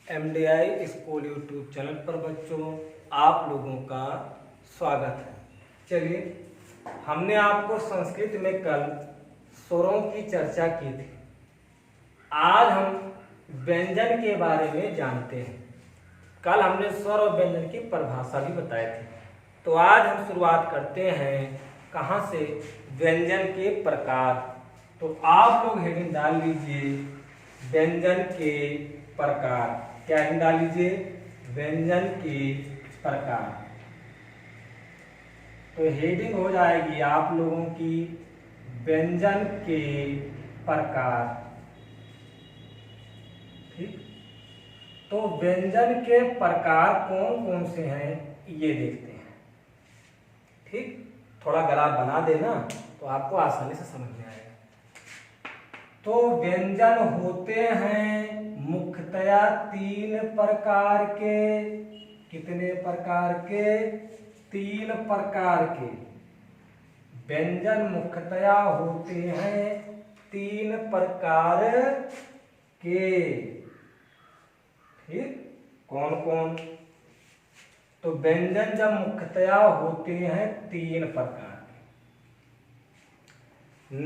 MDI school YouTube channel पर बच्चों आप लोगों का स्वागत है। चलिए, हमने आपको संस्कृत में कल स्वरों की चर्चा की थी। आज हम व्यंजन के बारे में जानते हैं। कल हमने स्वर और व्यंजन की परिभाषा भी बताई थी। तो आज हम शुरुआत करते हैं कहाँ से? व्यंजन के प्रकार। तो आप लोग हेडिंग डाल लीजिए व्यंजन के प्रकार। क्या हेडिंग डाल लीजिए? व्यंजन के प्रकार। तो हेडिंग हो जाएगी आप लोगों की व्यंजन के प्रकार। ठीक, तो व्यंजन के प्रकार कौन कौन से हैं ये देखते हैं। ठीक, थोड़ा ग्राफ बना देना तो आपको आसानी से समझ में आएगा। तो व्यंजन होते हैं मुख्यतया 3 प्रकार के। कितने प्रकार के? 3 प्रकार के व्यंजन मुख्यतया होते हैं 3 प्रकार के। ठीक, कौन कौन? तो व्यंजन जब मुख्यतया होते हैं 3 प्रकार के।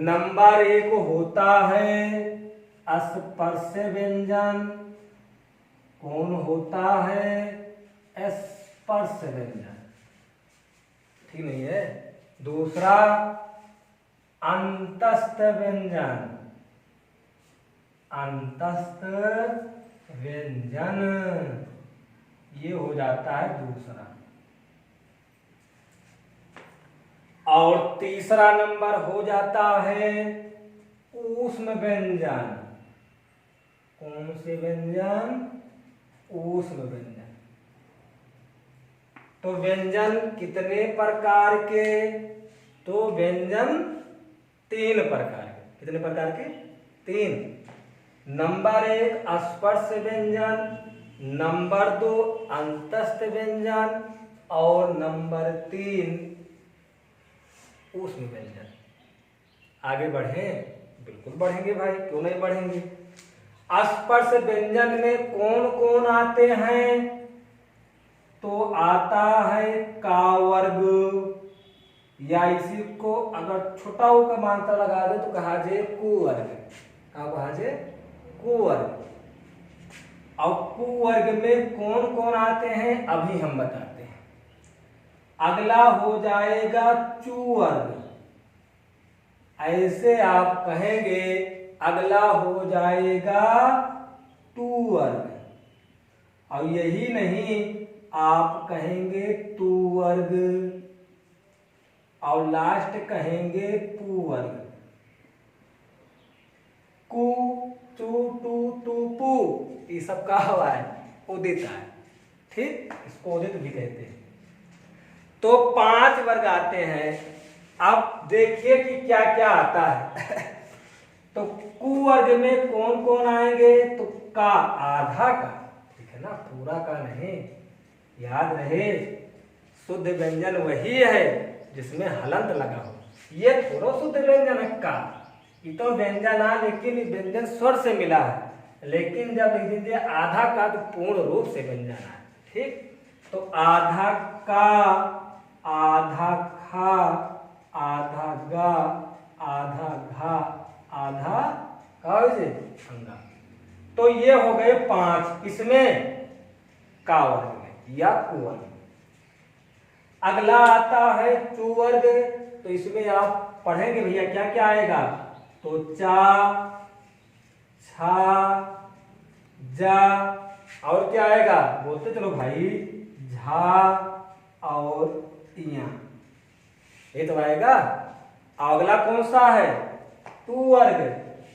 नंबर 1 होता है स्पर्श व्यंजन। कौन होता है? स्पर्श व्यंजन। ठीक नहीं है? दूसरा अंतस्थ व्यंजन। अंतस्थ व्यंजन ये हो जाता है दूसरा। और तीसरा नंबर हो जाता है ऊष्म व्यंजन। कौन से व्यंजन? ऊष्म व्यंजन। तो व्यंजन कितने प्रकार के? तो व्यंजन 3 प्रकार के। कितने प्रकार के? 3। नंबर 1 स्पर्श व्यंजन, नंबर 2 अंतस्थ व्यंजन और नंबर 3 ऊष्म व्यंजन। आगे बढ़ें? बिल्कुल बढ़ेंगे भाई, क्यों नहीं बढ़ेंगे। स्पर्श व्यंजन में कौन कौन आते हैं? तो आता है का वर्ग, या इसी को अगर छोटा ऊ का मात्रा लगा दे तो कहा जाए कुवर्ग। कहा जाए कुवर्ग। और कुवर्ग में कौन कौन आते हैं अभी हम बताते हैं। अगला हो जाएगा चुवर्ग। ऐसे आप कहेंगे अगला हो जाएगा टूवर्ग। और यही नहीं, आप कहेंगे तुवर्ग और लास्ट कहेंगे पुवर्ग। कु, चु, टू, तु, पु, ये सब का हुआ है उदित है। ठीक, इसको उदित भी कहते हैं। तो 5 वर्ग आते हैं। अब देखिए कि क्या क्या आता है। तो कुवर्ग में कौन कौन आएंगे? तो का आधा का, ठीक है ना, पूरा का नहीं। याद रहे, शुद्ध व्यंजन वही है जिसमें हलंत लगा हो। ये थोड़ा शुद्ध व्यंजन है का, ये तो व्यंजन है लेकिन व्यंजन स्वर से मिला है। लेकिन जब लिख दीजिए आधा का तो पूर्ण रूप से व्यंजन है। ठीक, तो आधा का, आधा खा, आधा गा, आधा घा, आधा अंगा। तो ये हो गए 5 इसमें का वर्ग में या कुवर्ग। अगला आता है चुवर्ग। तो इसमें आप पढ़ेंगे भैया क्या क्या आएगा। तो चा, छा, जा, और क्या आएगा बोलते चलो भाई, झा और इया, ये तो आएगा। अगला कौन सा है? टू वर्ग।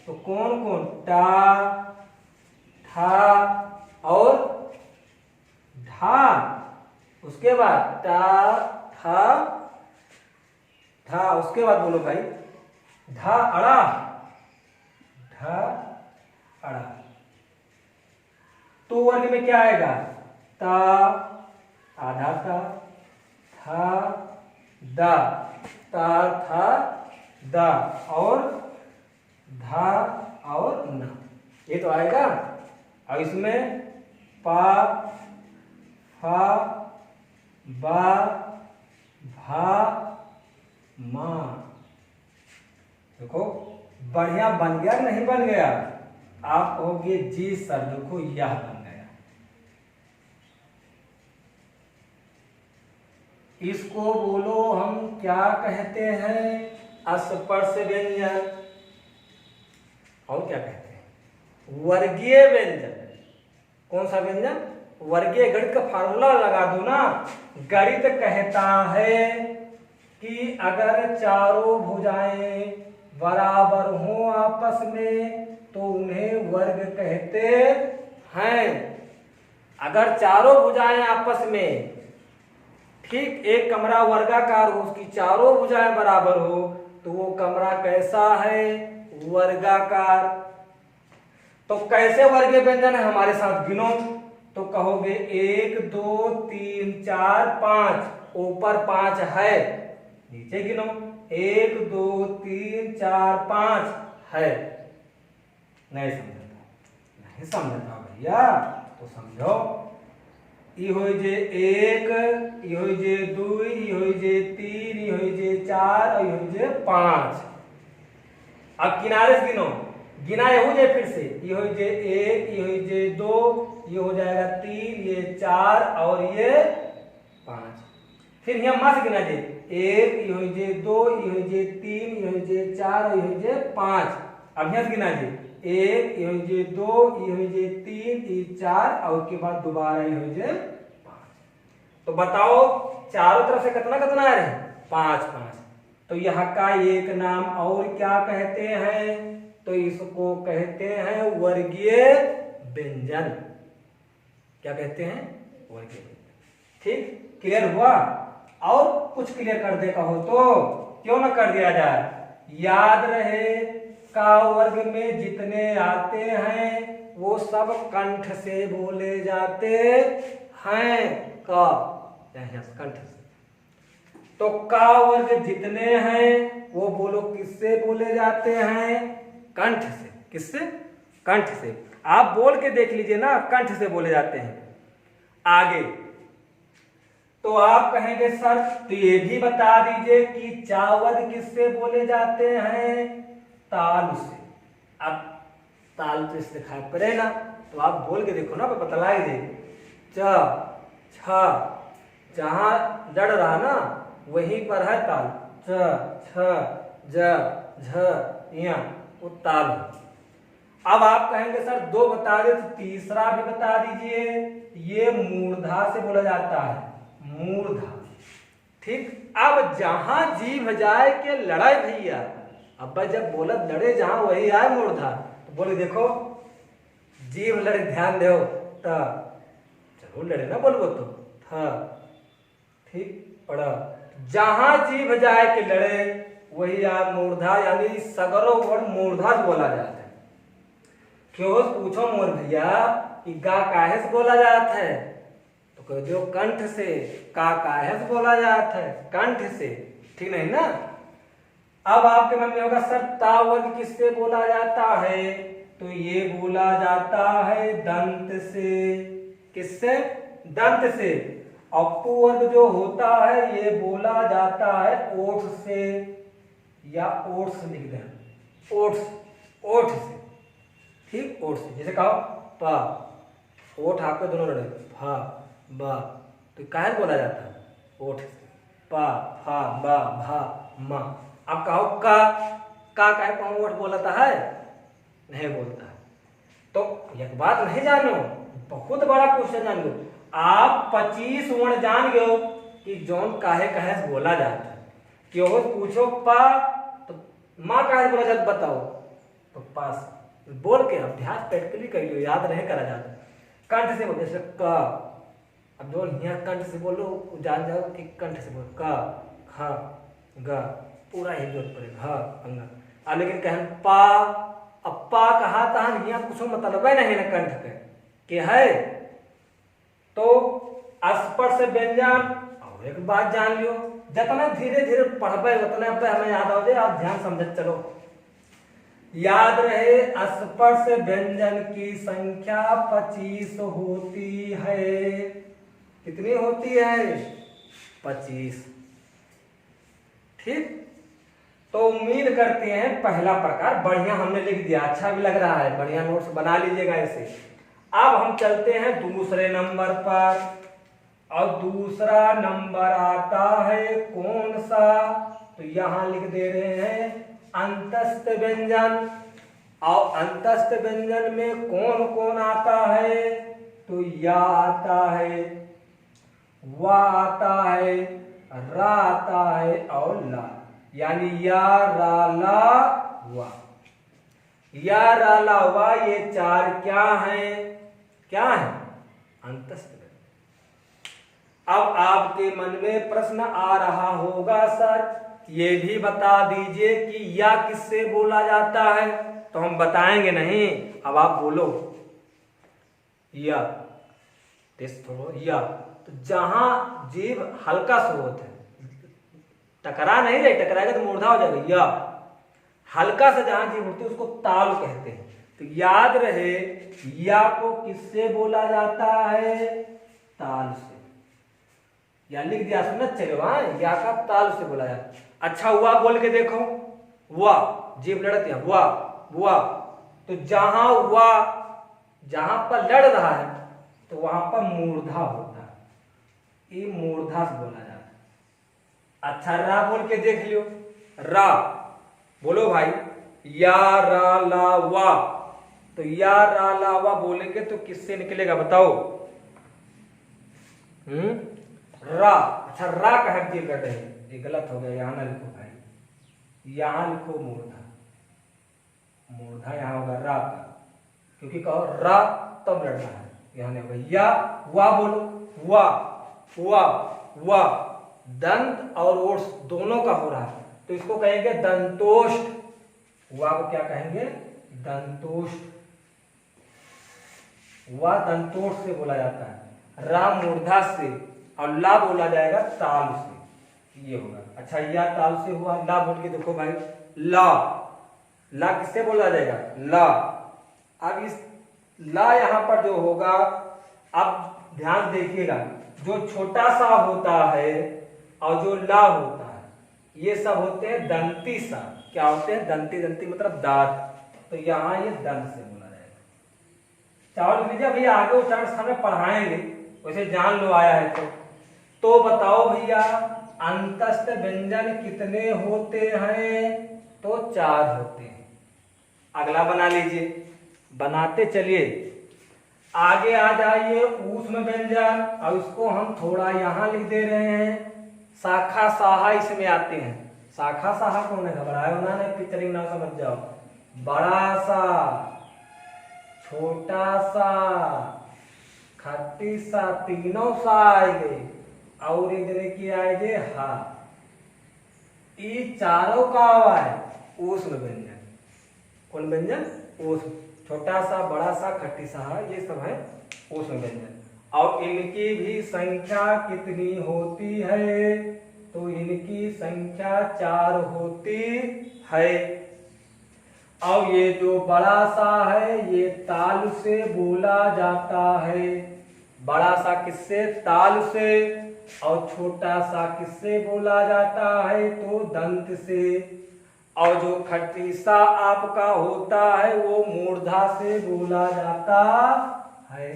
तो कौन कौन? टा, ठा और ढा। उसके बाद टा, ठा, ढा। उसके बाद बोलो भाई ढा अड़ा, ढा अड़ा। तो वर्ग में क्या आएगा? ता, आधा ता, था, दा, ता, था, दा और धा और ना, ये तो आएगा। और इसमें पा, फा, बा, भा, मा। देखो बढ़िया बन गया कि नहीं बन गया? आप कहोगे जी सर, देखो यह बन गया। इसको बोलो हम क्या कहते हैं? स्पर्श व्यंजन। और क्या कहते हैं? वर्गीय व्यंजन। कौन सा व्यंजन? वर्गीय। गणित का फार्मूला लगा दो ना। गणित कहता है कि अगर चारों भुजाएं बराबर हों आपस में तो उन्हें वर्ग कहते हैं। अगर चारों भुजाएं आपस में, ठीक, एक कमरा वर्गाकार हो, उसकी चारों भुजाएं बराबर हो तो वो कमरा कैसा है? वर्गाकार। तो कैसे वर्गीय व्यंजन है? हमारे साथ गिनो। तो कहोगे 1 2 3 4 5। ऊपर 5 है, नीचे गिनो। 1 2 3 4 5 है। नहीं समझता? नहीं समझता भैया तो समझो। ई हो जे 1, ई हो जे 2, ई हो जे 3, ई हो जे 4 और ई हो जे 5। अब किनारे से गिनो। गिना ये हो जाए फिर से। ये हो जे 1, ये हो जे 2, ये हो जाएगा 3, ये 4 और ये 5। फिर यहाँ मास गिना जे 1, ये हो जे 2, ये हो जे 3, ये हो जे 4, ये हो जे 5। अब यहाँ गिना जे 1, ये हो जे 2, ये हो जे 3, ये 4 और उसके बाद दोबारा ये हो जे 5। तो बताओ चारों तरफ से कितना कितना आ रहे? 5 5। तो यहाँ का एक नाम और क्या कहते हैं? तो इसको कहते हैं वर्गीय व्यंजन। क्या कहते हैं? वर्गीय व्यंजन। ठीक, क्लियर हुआ? और कुछ क्लियर कर दे कहो तो क्यों ना कर दिया जाए? याद रहे का वर्ग में जितने आते हैं वो सब कंठ से बोले जाते हैं। का कंठ से। तो का वर्ग जितने हैं वो बोलो किससे बोले जाते हैं? कंठ से। किससे? कंठ से। आप बोल के देख लीजिए ना, कंठ से बोले जाते हैं। आगे तो आप कहेंगे सर तो ये भी बता दीजिए कि चा वर्ग किससे बोले जाते हैं? ताल से। अब ताल तो इससे खाए पड़े ना, तो आप बोल के देखो ना, बतलाई दे। च छ, जहां जड़ रहा ना वहीं पर है ताल। च छ ज झ या वो ताल। अब आप कहेंगे सर दो बता दे तो तीसरा भी बता दीजिए। ये मूर्धा से बोला जाता है। मूर्धा। ठीक। अब जहां जीभ जाए के लड़ाई भैया, अब जब बोला लड़े जहां वही आए मूर्धा, तो बोले देखो जीभ लड़े ध्यान दो। त चलो लड़े ना बोलबो तो था। ठीक। पढ़ा जहां जीभ जाए के लड़े वही आप मूर्धा, यानी सगरो वर्ड मूर्धा बोला जाता है। क्यों पूछो मोर भैया कि गा काहे से बोला जाता है? तो कह दो कंठ से। का काहे से बोला जाता है? कंठ से। ठीक नहीं ना? अब आपके मन में होगा सर ता वर्ग किससे बोला जाता है? तो ये बोला जाता है दंत से। किससे? दंत से। अपू वर्ग जो होता है ये बोला जाता है ओठ से, या ओठ से लिख दें। ओठ से। ओठ से। ठीक। ओठ से। जैसे कहो पा, ओठ आपके दोनों लड़े फा बा, तो काहे बोला जाता है? ओठ से। पा फा बा भा मा। अब कहो का काहे पाँव ओठ बोलता है? नहीं बोलता है। तो एक बात नहीं जानो, बहुत बड़ा क्वेश्चन जान लो आप। 25 वर्ण जान गयो कि जौन काहे काहे से बोला जाता है। क्यों पूछो पा तो माँ काहे बोला जाता बताओ, तो पास बोल के अभ्यास प्रैक्टिकली कर लो, याद रहे करा जाता। कंठ से बोल, जैसे का, अब जो यहाँ कंठ से बोलो जान जाओ कि कंठ से बोलो का खा गा, पूरा ही जोर पड़ेगा हा अंगा। अब लेकिन कहें पा, अब पा कहा था यहाँ कुछ मतलब है नहीं ना कंठ के है। तो स्पर्श व्यंजन। और एक बात जान लियो, जितना धीरे धीरे पढ़बे उतना पे हमें याद हो जाए। आप ध्यान समझ चलो। याद रहे स्पर्श व्यंजन की संख्या 25 होती है। कितनी होती है? 25। ठीक, तो उम्मीद करते हैं पहला प्रकार बढ़िया हमने लिख दिया, अच्छा भी लग रहा है, बढ़िया नोट्स बना लीजिएगा ऐसे। अब हम चलते हैं दूसरे नंबर पर, और दूसरा नंबर आता है कौन सा? तो यहां लिख दे रहे हैं अंतस्थ व्यंजन। और अंतस्थ व्यंजन में कौन कौन आता है? तो या आता है, वा आता है, रा आता है और ला, यानी या रा ला वा। या रा ला वा ये चार क्या हैं? क्या है? अंतस्थ व्यंजन। अब आपके मन में प्रश्न आ रहा होगा, सर ये भी बता दीजिए कि या किससे बोला जाता है? तो हम बताएंगे नहीं, अब आप बोलो या। या तो जहां जीभ हल्का सा होता है, टकरा नहीं रही, टकराएगा तो मूर्धा हो जाएगा। या हल्का सा जहां जीभ होती है उसको ताल कहते हैं। तो याद रहे या को किससे बोला जाता है? ताल से। या लिख दिया, सुनना चलेगा, या का ताल से बोला जाता है। अच्छा हुआ बोल के देखो, वाह जीभ लड़ती है, वाह वाह। तो जहां वाह जहां पर लड़ रहा है तो वहां पर मूर्धा होता है, ये मूर्धा से बोला जाता है। अच्छा रा बोल के देख लियो, रा बोलो भाई, या रा ला वा। तो या रा ला वा बोलेंगे तो किससे निकलेगा बताओ? रा। अच्छा रा का हम जीभ लड़ रहे हैं, ये गलत हो गया, यहां ना लिखो भाई, यहां लिखो मूर्धा। मूर्धा यहां होगा रा का, क्योंकि कहो रा तब लड़ना है, यहां नहीं होगा। या वा बोलो, वा वा वा। दंत और ओठ दोनों का हो रहा है, तो इसको कहेंगे दंतोष्ठ। वा को क्या कहेंगे? दंतोष्ठ। वा दंतोष्ठ से बोला जाता है, रा मूर्धा से, और ला बोला जाएगा ताल से, ये होगा। अच्छा या ताल से हुआ, ला बोल के देखो भाई, ला। ला किससे बोला जाएगा? ला। अब इस ला यहां पर जो होगा, अब ध्यान देखिएगा, जो छोटा सा होता है और जो ला होता है, ये सब होते हैं दंती सा। क्या होते हैं? दंती। दंती मतलब दांत। तो यहां ये दंत से बोला जाएगा। चावल लीजिए भैया, आगे उच्चारण समय पढ़ाएंगे, वैसे जान लो आया है तो बताओ भैया अंतस्थ व्यंजन कितने होते हैं? तो 4 होते हैं। अगला बना लीजिए, बनाते चलिए, आगे आ जाइए ऊष्म व्यंजन, और इसको हम थोड़ा यहां लिख दे रहे हैं, शाखा साहा इसमें आते हैं। शाखा साहा कौन है? घबराए होना नहीं, पिक्चरिंग ना समझ जाओ। बड़ा सा, छोटा सा, खट्टी सा, तीनों सा आएंगे, और इधर की आएंगे हा। ये चारों का है ऊष्म व्यंजन। कौन व्यंजन? ऊष्म। छोटा सा, बड़ा सा, खट्टी सा, ये सब है ऊष्म व्यंजन। और इनकी भी संख्या कितनी होती है? तो इनकी संख्या 4 होती है। और ये जो बड़ा सा है ये ताल से बोला जाता है। बड़ा सा किससे? ताल से। और छोटा सा किससे बोला जाता है? तो दंत से। और जो खट्टी सा आपका होता है वो मूर्धा से बोला जाता है।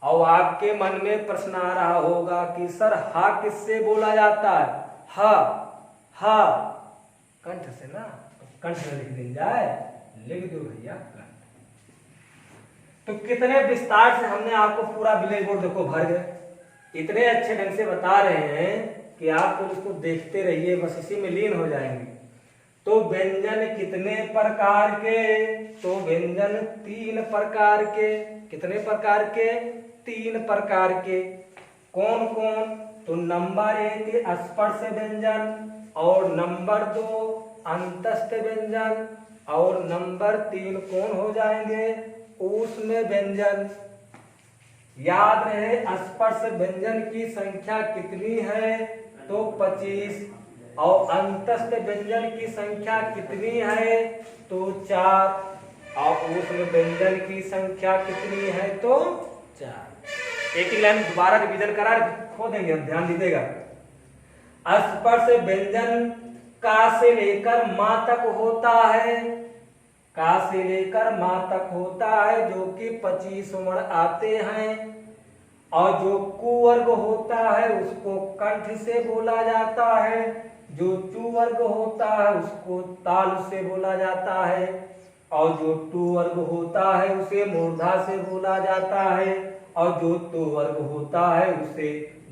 और आपके मन में प्रश्न आ रहा होगा कि सर हा किससे बोला जाता है? हा, हा कंठ से ना, कंठ में लिख दी जाए, लिख दो भैया कंठ। तो कितने विस्तार से हमने आपको पूरा ब्लैक बोर्ड देखो भर गए, इतने अच्छे ढंग से बता रहे हैं कि आप तो इसको देखते रहिए, बस इसी में लीन हो जाएंगे। तो व्यंजन कितने प्रकार के? तो व्यंजन 3 प्रकार के। कितने प्रकार के? 3 प्रकार के। कौन कौन? तो नंबर 1 स्पर्श व्यंजन, और नंबर 2 अंतस्थ व्यंजन, और नंबर 3 कौन हो जाएंगे? ऊष्म व्यंजन। याद रहे स्पर्श व्यंजन की संख्या कितनी है? तो 25। और अंतस्थ व्यंजन की संख्या कितनी है? तो 4। और ऊष्म व्यंजन की संख्या कितनी है? तो 4। एक ही लाइन दोबारा रिवीजन करा खो देंगे हम, ध्यान दीजिएगा। स्पर्श व्यंजन का से लेकर मां तक होता है, का से लेकर मां तक होता है, जो कि 25 वर्ण आते हैं। और जो कुवर्ग होता है उसको कंठ से बोला जाता है, जो चू वर्ग होता है उसको ताल से बोला जाता है, और जो टू वर्ग होता है उसे मूर्धा से बोला जाता है, और जो तो वर्ग होता है उसे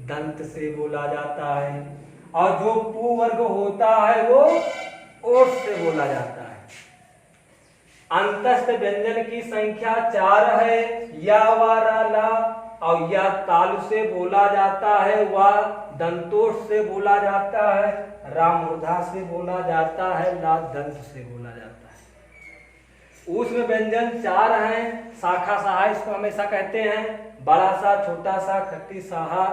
दंत से बोला जाता है, और जो पू वर्ग होता है वो ओठ से बोला जाता है। अंतस्थ व्यंजन की संख्या 4 है। या वा रा ला, और या तालु से बोला जाता है, वा दंतोष से बोला जाता है, रा मूर्धा से बोला जाता है, ला दंत से बोला जाता है। ऊष्म व्यंजन 4 हैं। शाखा साहा इसको हमेशा कहते हैं, बड़ा सा, छोटा सा, खट्टी साहा,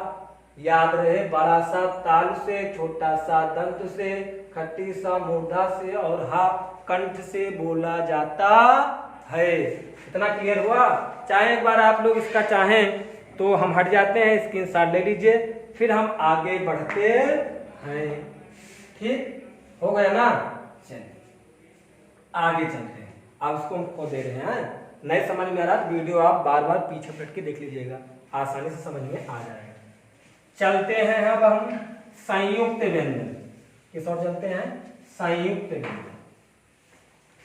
याद रहे, बड़ा सा ताल से, छोटा सा दंत से, खट्टी सा मूर्धा से, और हा कंठ से बोला जाता है। इतना क्लियर हुआ? चाहे एक बार आप लोग इसका चाहें तो हम हट जाते हैं, स्क्रीनशॉट ले लीजिए, फिर हम आगे बढ़ते हैं। ठीक हो गया ना? चलिए आगे चलते हैं। अब उसको हम खो दे रहे हैं, नहीं समझ में आ रहा वीडियो आप बार बार पीछे पलट के देख लीजिएगा, आसानी से समझ में आ जाएगा। चलते हैं अब हम संयुक्त व्यंजन, किस और चलते हैं? संयुक्त व्यंजन।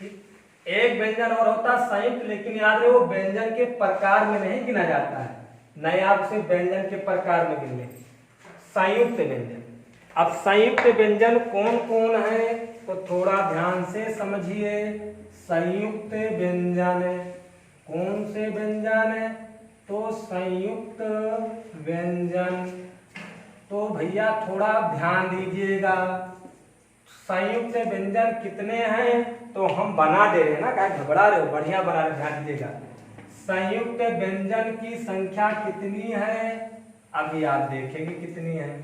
ठीक, एक व्यंजन और होता है संयुक्त, लेकिन याद रहे वो व्यंजन के प्रकार में नहीं गिना जाता है, नहीं आप उसे व्यंजन के प्रकार में गिने। संयुक्त व्यंजन, अब संयुक्त व्यंजन कौन कौन है तो थोड़ा ध्यान से समझिए। संयुक्त व्यंजन कौन से व्यंजन है? तो संयुक्त व्यंजन, तो भैया थोड़ा ध्यान दीजिएगा। संयुक्त व्यंजन कितने हैं तो हम बना दे रहे हैं ना, क्या घबरा रहे हो? बढ़िया बना रहे, ध्यान दीजिएगा। संयुक्त व्यंजन की संख्या कितनी है? अभी आप देखेंगे कितनी है।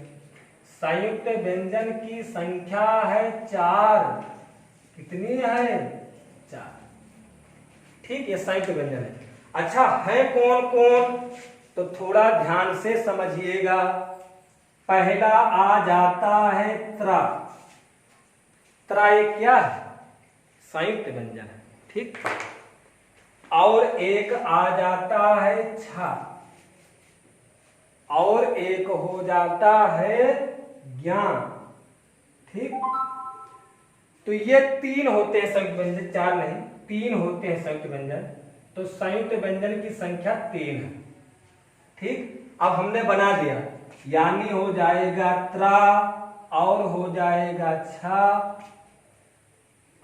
संयुक्त व्यंजन की संख्या है 4। कितनी है? 4। ठीक, ये संयुक्त व्यंजन है। अच्छा, है कौन कौन तो थोड़ा ध्यान से समझिएगा। पहला आ जाता है त्रा। त्रा एक क्या है? संयुक्त व्यंजन है। ठीक, और एक आ जाता है छा, और एक हो जाता है ज्ञान। ठीक, तो ये 3 होते हैं संयुक्त व्यंजन, 4 नहीं 3 होते हैं संयुक्त व्यंजन। तो संयुक्त व्यंजन की संख्या 3 है। ठीक, अब हमने बना दिया, यानी हो जाएगा त्रा, और हो जाएगा छा,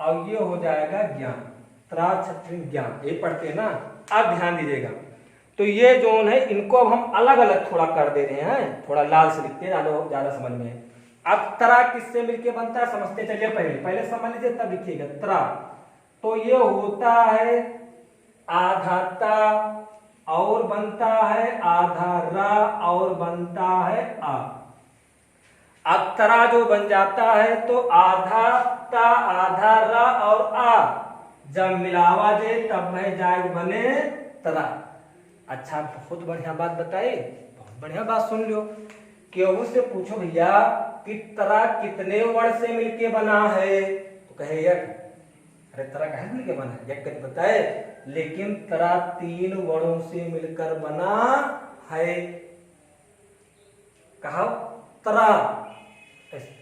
और ये हो जाएगा ज्ञान। त्रा छत्रिन ज्ञान, ये पढ़ते हैं ना। अब ध्यान दीजिएगा, तो ये जोन है इनको अब हम अलग अलग थोड़ा कर दे रहे हैं, थोड़ा लाल से लिखते हैं, ज्यादा समझ में। अब त्रा किससे मिलके बनता है समझते चलिए। पहले समझ लीजिए तब लिखिएगा। त्रा तो ये होता है आधा ता, और बनता है आधा रा, और बनता है आ। अब त्रा जो बन जाता है तो आधा ता, आधा रा और आ, जब मिलावा दे तब वह जाएगा बने त्रा। अच्छा, बहुत बढ़िया बात बताई, बहुत बढ़िया बात सुन लो। केहू से पूछो भैया कि त्रा कितने वर्ण से मिलके बना है तो कहे एक। अरे त्रा कहे मिलके बना है? एक कहीं बताए, लेकिन त्रा 3 वर्णों से मिलकर बना है। कहा त्रा,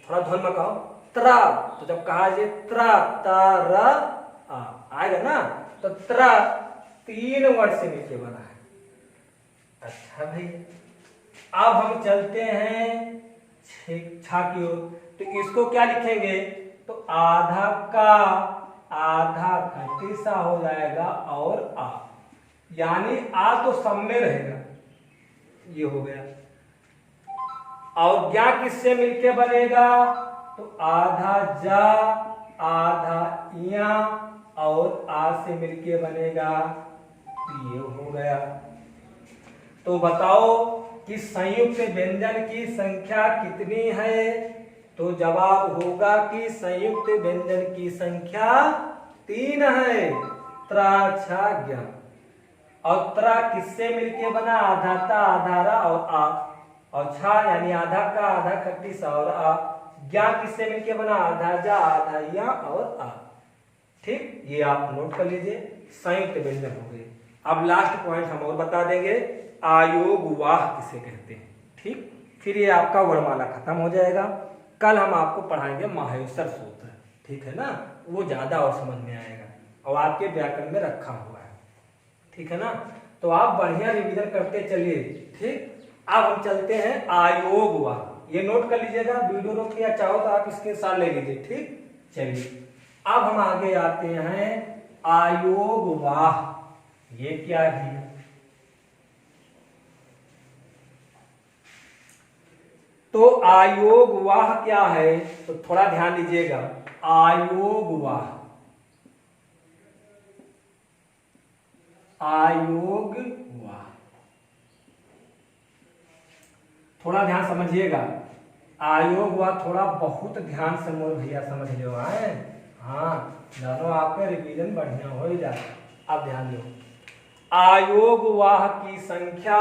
थोड़ा ध्वन में कहो त्रा, तो जब कहा जे त्रा तारा आ आएगा ना, तो त्रा 3 वर्ण से मिलके बना है। अच्छा भाई, अब हम चलते हैं छा की ओर, तो इसको क्या लिखेंगे तो आधा का, आधा खट्टी सा हो जाएगा, और आ, यानी आ तो सब में रहेगा, ये हो गया। और ज्ञा किससे मिलके बनेगा तो आधा जा, आधा इया, और आ से मिलके बनेगा, ये हो गया। तो बताओ कि संयुक्त व्यंजन की संख्या कितनी है तो जवाब होगा कि संयुक्त व्यंजन की संख्या 3 है। त्रा छा ज्ञा। और त्रा किससे मिलके बना? आधाता आधारा और आ, और छा यानी आधा का आधा खट्टी सा और आ। ज्ञा किससे मिलके बना? आधा जा आधा या और आ। ठीक, ये आप नोट कर लीजिए, संयुक्त व्यंजन हो गए। अब लास्ट पॉइंट हम और बता देंगे, आयोग वाह किसे कहते हैं। ठीक, फिर ये आपका वर्णमाला खत्म हो जाएगा। कल हम आपको पढ़ाएंगे माहेश्वर सूत्र, ठीक है ना, वो ज्यादा और समझ में आएगा और आपके व्याकरण में रखा हुआ है, ठीक है ना। तो आप बढ़िया रिवीजन करते चलिए। ठीक, अब हम चलते हैं आयोग वाह, ये नोट कर लीजिएगा, वीडियो रोक के या चाहो तो आप इसके साथ ले लीजिए। ठीक, चलिए अब हम आगे आते हैं आयोग वाह। ये क्या है? तो आयोग वाह क्या है, तो थोड़ा ध्यान दीजिएगा। आयोग वाह, आयोग वाह, थोड़ा ध्यान समझिएगा। आयोग वाह थोड़ा बहुत ध्यान से मोर भैया समझ लो है। हाँ, जानो आपका रिवीजन बढ़िया हो ही जाए। अब ध्यान दो, आयोग वाह की संख्या,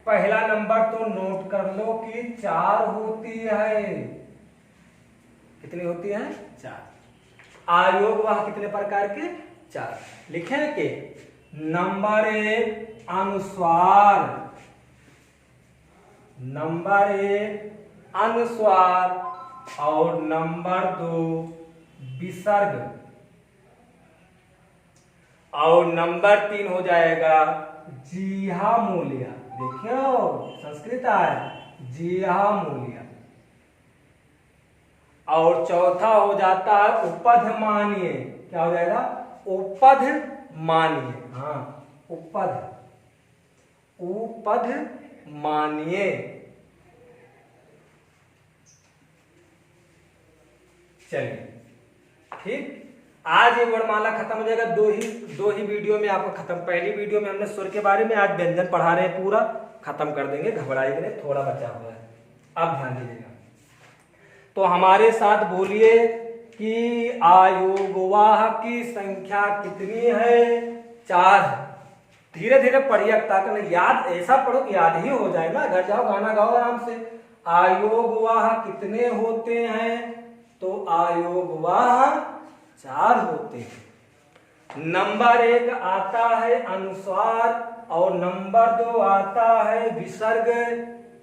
पहला नंबर तो नोट कर लो कि 4 होती है। कितनी होती है? 4। आयोग वाह कितने प्रकार के? 4। लिखे के नंबर 1 अनुस्वार, नंबर 1 अनुस्वार और नंबर 2 विसर्ग और नंबर 3 हो जाएगा जीहा मूल्य। देखियो संस्कृत है, जीहा मूल्य। और चौथा हो जाता है उपध मानिए। क्या हो जाएगा? उपध मानिए। हाँ, उपध, उपध मानिए। चलिए ठीक, आज ये वर्णमाला खत्म हो जाएगा। दो ही वीडियो में आपको खत्म। पहली वीडियो में हमने स्वर के बारे में, आज व्यंजन पढ़ा रहे हैं, पूरा खत्म कर देंगे, घबराइए नहीं, थोड़ा बचा हुआ है। अब ध्यान दीजिएगा, तो हमारे साथ बोलिए कि आयोगवाह की संख्या कितनी है? 4। धीरे धीरे पढ़िए, ताकि याद, ऐसा पढ़ो कि याद ही हो जाए ना। घर जाओ गाना गाओ आराम से। आयोगवाह कितने होते हैं? तो आयोगवाह 4 होते हैं। नंबर 1 आता है अनुस्वार और नंबर 2 आता है विसर्ग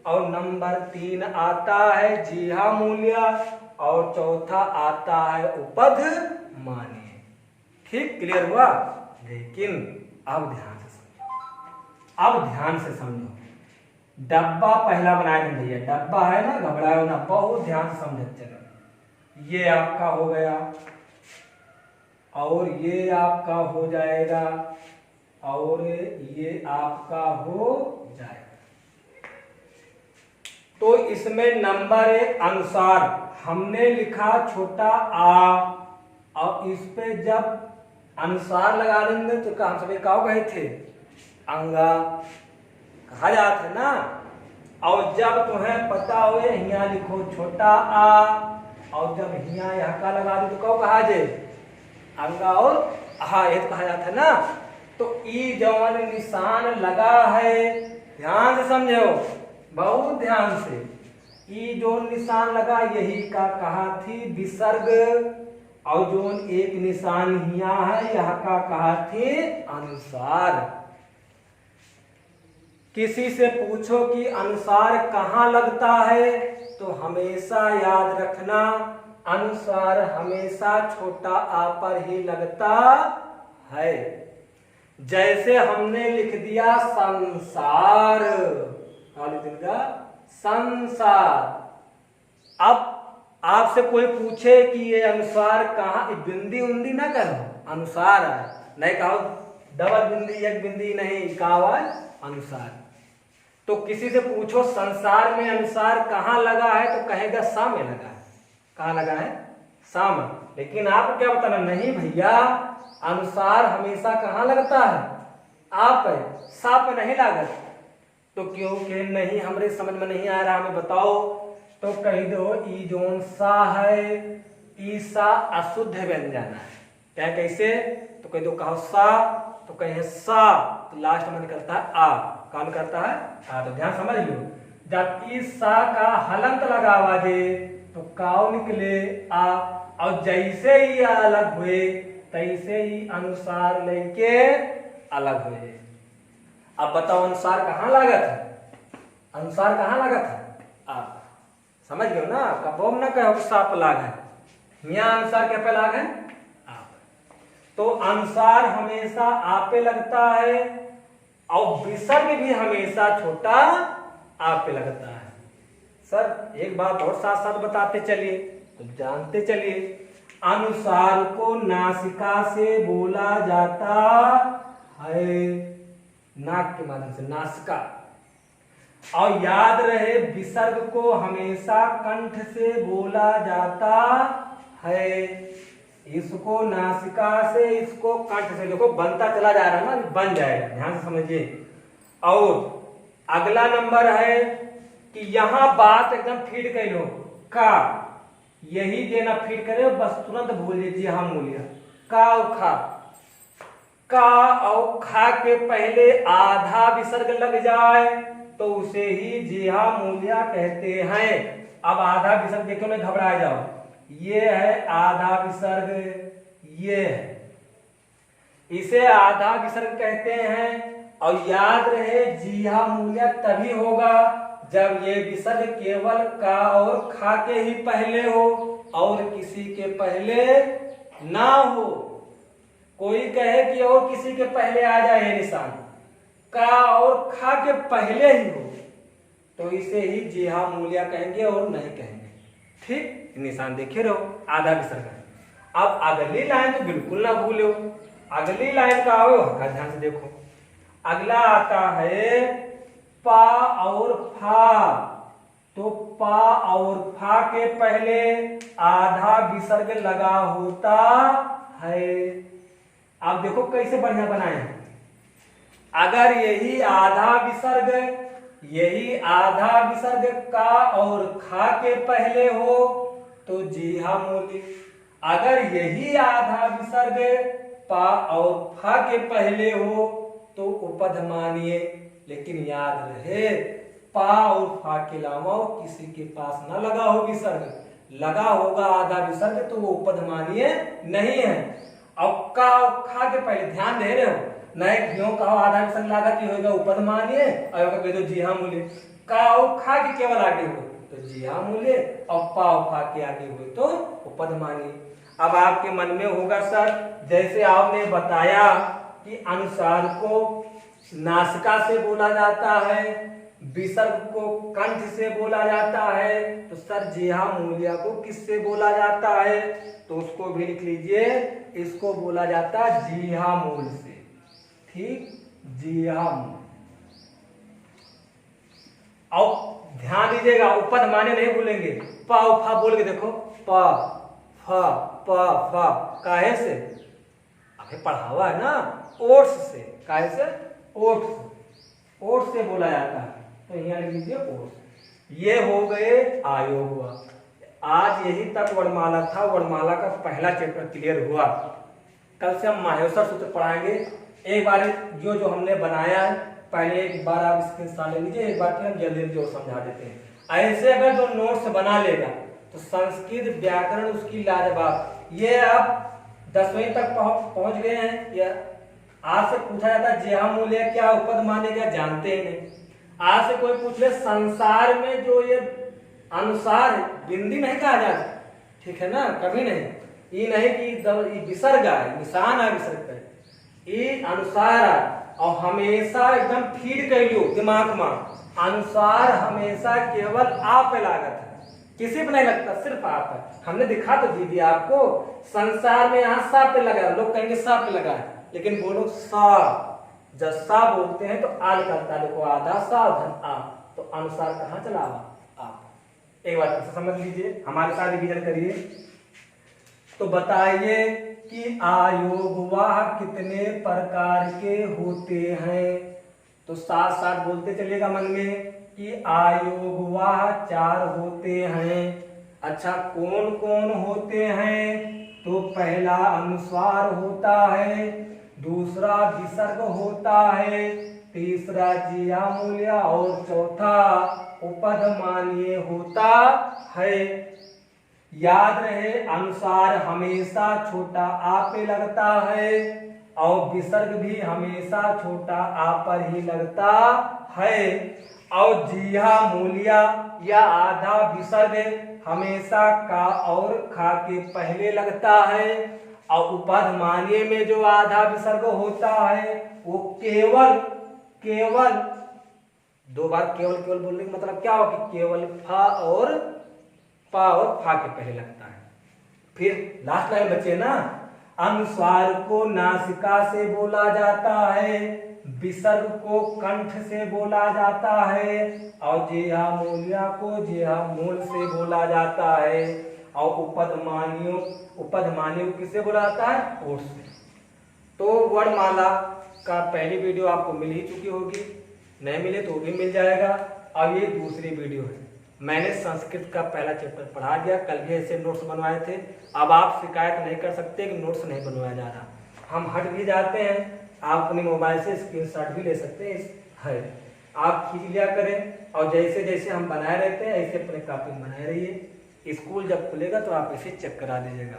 और नंबर 3 आता है जीहा मूल्य और चौथा आता है उपध मानिए। ठीक, क्लियर हुआ? लेकिन अब ध्यान से समझो, अब ध्यान से समझो। डब्बा पहला बनाए थे भैया, डब्बा है ना, घबराओ ना, बहुत ध्यान से समझ चलो। ये आपका हो गया और ये आपका हो जाएगा और ये आपका हो जाएगा। तो इसमें नंबर 1 अनुसार हमने लिखा छोटा आ, और इस पे जब अनुसार लगा देंगे तो हम सभी क्या गए थे? अंगा कहा जाता है ना। और जब तुम्हें पता हो यहाँ लिखो छोटा आ, और जब यहाँ यहाँ का लगा दो तो कौ कहा जे? अंगा और हा, ये तो कहा जाता है ना। तो ई जवन निशान लगा है, ध्यान से समझो, बहुत ध्यान से। ई जो निशान लगा यही का कहा थी विसर्ग, और जो एक निशान यहाँ है यह का कहा थी अनुसार। किसी से पूछो कि अनुसार कहाँ लगता है, तो हमेशा याद रखना अनुसार हमेशा छोटा आ पर ही लगता है। जैसे हमने लिख दिया संसार, संसार। अब आपसे कोई पूछे कि ये अनुसार कहाँ, बिंदी उंदी ना कहो, अनुसार है, नहीं कहो डबल बिंदी एक बिंदी नहीं, कहा अनुसार। तो किसी से पूछो संसार में अनुसार कहाँ लगा है, तो कहेगा सा में लगा है। कहाँ लगा है? सा में। लेकिन आपको क्या बताना? नहीं भैया, अनुसार हमेशा कहाँ लगता है? आप है, सा पे नहीं लागत। तो क्योंकि नहीं, हमरे समझ में नहीं आ रहा, हमें बताओ। तो कह दो ई जोन सा है, ईसा अशुद्ध व्यंजन है। क्या कैसे? तो कह दो कहो सा, तो कहे सा, तो लास्ट में निकलता है आ। काम करता है आ। तो ध्यान समझ लो, जब इस सा का हलंत लगावा दे तो काव निकले आ, और जैसे ही अलग हुए तैसे ही अनुसार लेके अलग हुए। अब बताओ अनुसार कहाँ लागत है? अनुसार कहाँ लागत है? आ। समझ गए ना? कबोम ना कहो साप लाग है, यहाँ अनुसार क्या पे लाग है? आप। तो अनुसार हमेशा आप पे लगता है और विसर्ग भी हमेशा छोटा आप पे लगता है। सर एक बात और साथ साथ बताते चलिए, तो जानते चलिए, अनुसार को नासिका से बोला जाता है, नाक के माध्यम से नासिका। और याद रहे विसर्ग को हमेशा कंठ से बोला जाता है। इसको नासिका से, इसको कंठ से। देखो बनता चला जा रहा है ना, बन जाएगा, ध्यान से समझिए। और अगला नंबर है कि यहां बात एकदम फीड कर लो, का यही देना फीड करे, बस तुरंत भूल लीजिए हम मूल्य का और खा। का और खा के पहले आधा विसर्ग लग जाए तो उसे ही जिहा मूल्य कहते हैं। अब आधा विसर्ग देखो, मैं घबरा जाओ, ये है आधा विसर्ग, ये है, इसे आधा विसर्ग कहते हैं। और याद रहे जिहा मूल्य तभी होगा जब ये विसर्ग केवल का और खा के ही पहले हो और किसी के पहले ना हो। कोई कहे कि और किसी के पहले आ जाए ये निशान, का और खा के पहले ही हो तो इसे ही जिहा मूल्य कहेंगे और नहीं कहेंगे। ठीक, निशान देखे रहो, आधा विसर्ग है। अब अगली लाइन तो बिल्कुल ना भूलो, अगली लाइन का आओ का ध्यान से देखो। अगला आता है पा और फा। तो पा और फा के पहले आधा विसर्ग लगा होता है। अब देखो कैसे बढ़िया बनाए हैं। अगर यही आधा विसर्ग का और खा के पहले हो तो जिहा मूल्य। अगर यही आधा विसर्ग पा और फा के पहले हो तो उपध मानिए। लेकिन याद रहे पा और फा के अलावा किसी के पास ना लगा हो विसर्ग, लगा होगा आधा विसर्ग तो वो उपध मानिए नहीं है। और का और खा के पहले ध्यान दे रहे हो, नए क्यों कहो आधा विसर्ग लगा कि होगा उपध मानिए और कह दो जिहा मूल्य। का और खा के केवल आगे हो तो जिहा मूल्य और पा और फा के आगे हुए तो उपध मानिए। अब आपके मन में होगा सर जैसे आपने बताया कि अनुसार को नासिका से बोला जाता है, विसर्ग को कंठ से बोला जाता है, तो सर जिहा मूल्य को किससे बोला जाता है? तो उसको भी लिख लीजिए, इसको बोला जाता है जिहा मूल से। ठीक, जिहा मूल। और ध्यान दीजिएगा उपद माने नहीं भूलेंगे। पा और फा बोल के देखो, पा फा पा फा, काहे से? अभी पढ़ावा है ना, ओट्स से। काहे से? ओट्स, ओट्स से बोला जाता है, तो यहाँ लिख लीजिए ओट्स। ये हो गए आयोग हुआ। आज यही तक वर्णमाला था, वर्णमाला का पहला चैप्टर क्लियर हुआ। कल से हम माहेश्वर सूत्र पढ़ाएंगे। एक बार जो जो हमने बनाया है पहले एक बार आप स्क्रीनशॉट ले लीजिए, एक बार फिर हम जल्दी जल्दी समझा देते हैं। ऐसे अगर जो नोट्स बना लेगा तो संस्कृत व्याकरण उसकी लाजवाब। ये आप 10वीं तक पहुंच गए हैं, या आज से पूछा जाता है जिहा मूल्य क्या, उपद माने क्या, जानते ही नहीं। आज से कोई पूछ ले संसार में जो ये अनुसार बिंदी नहीं कहा जाता, ठीक है ना, कभी नहीं। ये नहीं कि विसर्ग है, निशान है विसर्ग पे, ये अनुसार है। और हमेशा एकदम फीड कर लो दिमाग में, अनुसार हमेशा केवल आप पे लागत है, किसी पे नहीं लगता, सिर्फ आप है। हमने दिखा तो दीदी आपको, संसार में यहाँ सा पे लगा, लोग कहेंगे सा पे लगा है, लेकिन बोलो सा। जब सा बोलते हैं तो आ निकलता है, देखो आधा सा धन आ, तो अनुसार कहाँ चला आप। एक बार फिर समझ लीजिए, हमारे साथ रिवीजन करिए। तो बताइए कि आयोगवाह कितने प्रकार के होते हैं? तो साथ साथ बोलते चलिएगा मन में कि आयोगवाह 4 होते हैं। अच्छा, कौन कौन होते हैं? तो पहला अनुस्वार होता है, दूसरा विसर्ग होता है, तीसरा जिया मूल्य और चौथा उपधमानीय होता है। याद रहे, अनुसार हमेशा छोटा आ पे लगता है और विसर्ग भी हमेशा छोटा आ पर ही लगता है और जिहा मूल्य या आधा विसर्ग हमेशा का और खा के पहले लगता है और उपधमानीय में जो आधा विसर्ग होता है वो केवल 2 बार केवल बोलने का मतलब क्या हो कि केवल फा और पा और फा के पहले लगता है। फिर लास्ट लाइन बचे ना, अनुस्वार को नासिका से बोला जाता है, विसर्ग को कंठ से बोला जाता है और जिहा मूल्य को जिहा मूल से बोला जाता है और उपधमानियों किससे बोला जाता है? ओठ से। तो वर्णमाला का पहली वीडियो आपको मिल ही चुकी होगी, नहीं मिले तो भी मिल जाएगा। अब ये दूसरी वीडियो है। मैंने संस्कृत का पहला चैप्टर पढ़ा दिया, कल भी ऐसे नोट्स बनवाए थे। अब आप शिकायत नहीं कर सकते कि नोट्स नहीं बनवाया जा रहा, हम हट भी जाते हैं। आप अपने मोबाइल से स्क्रीनशॉट भी ले सकते हैं, आप खींच लिया करें और जैसे जैसे हम बनाए रहते हैं ऐसे अपने कॉपी में बनाए रहिए। स्कूल जब खुलेगा तो आप इसे चेक करा दीजिएगा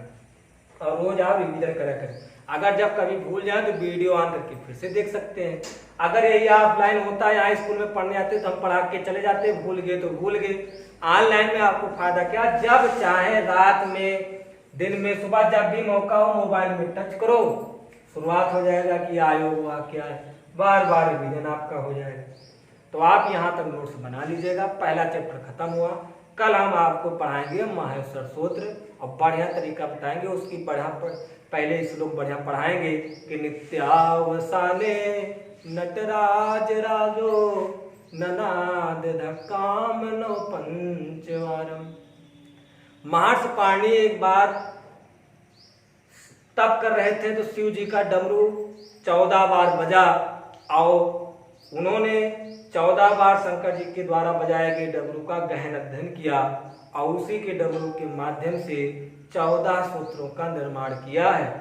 और रोज आप रिवीजन करा करें। अगर जब कभी भूल जाए तो वीडियो ऑन करके फिर से देख सकते हैं। अगर यही ऑफलाइन होता है, यहाँ स्कूल में पढ़ने आते तो हम पढ़ा के चले जाते, भूल गए तो भूल गए। ऑनलाइन में आपको फायदा क्या, जब चाहे रात में, दिन में, सुबह, जब भी मौका हो मोबाइल में टच करो, शुरुआत हो जाएगा कि आयोग हुआ क्या है, बार बार रिवीजन आपका हो जाएगा। तो आप यहाँ तक नोट्स बना लीजिएगा। पहला चैप्टर खत्म हुआ। कल हम आपको पढ़ाएंगे माहेश्वर सूत्र और बढ़िया तरीका बताएंगे उसकी। बढ़िया पहले श्लोक बढ़िया पढ़ाएंगे कि नित्यावसाने नटराज राजो ननाद धक्काम नो पंचवारम। महर्षि पाणि एक बार तप कर रहे थे तो शिव जी का डमरू 14 बार बजा और उन्होंने 14 बार शंकर जी के द्वारा बजाए गए डमरू का गहन अध्ययन किया और उसी के डमरू के माध्यम से 14 सूत्रों का निर्माण किया है।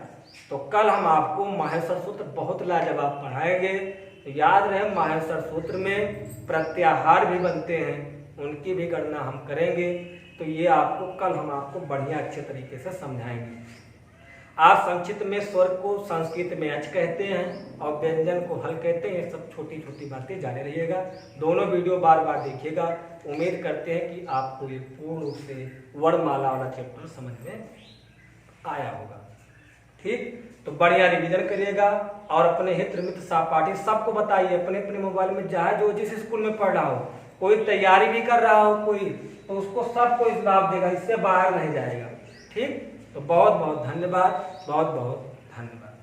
तो कल हम आपको माहेश्वर सूत्र बहुत लाजवाब पढ़ाएंगे। तो याद रहे, माहेश्वर सूत्र में प्रत्याहार भी बनते हैं, उनकी भी गणना हम करेंगे। तो ये आपको कल हम आपको बढ़िया अच्छे तरीके से समझाएंगे। आप संक्षिप्त में स्वर को संस्कृत में अच कहते हैं और व्यंजन को हल कहते हैं। ये सब छोटी छोटी बातें जाने रहिएगा। दोनों वीडियो बार बार देखिएगा। उम्मीद करते हैं कि आपको ये पूर्ण रूप से वर्णमाला वाला चैप्टर समझ में आया होगा। ठीक, तो बढ़िया रिवीजन करिएगा और अपने हित मित्र सहपाठी सबको बताइए। अपने अपने मोबाइल में चाहे जो जिस स्कूल में पढ़ रहा हो, कोई तैयारी भी कर रहा हो कोई, तो उसको सबको इस लाभ देगा, इससे बाहर नहीं जाएगा। ठीक, तो बहुत बहुत धन्यवाद, बहुत बहुत धन्यवाद।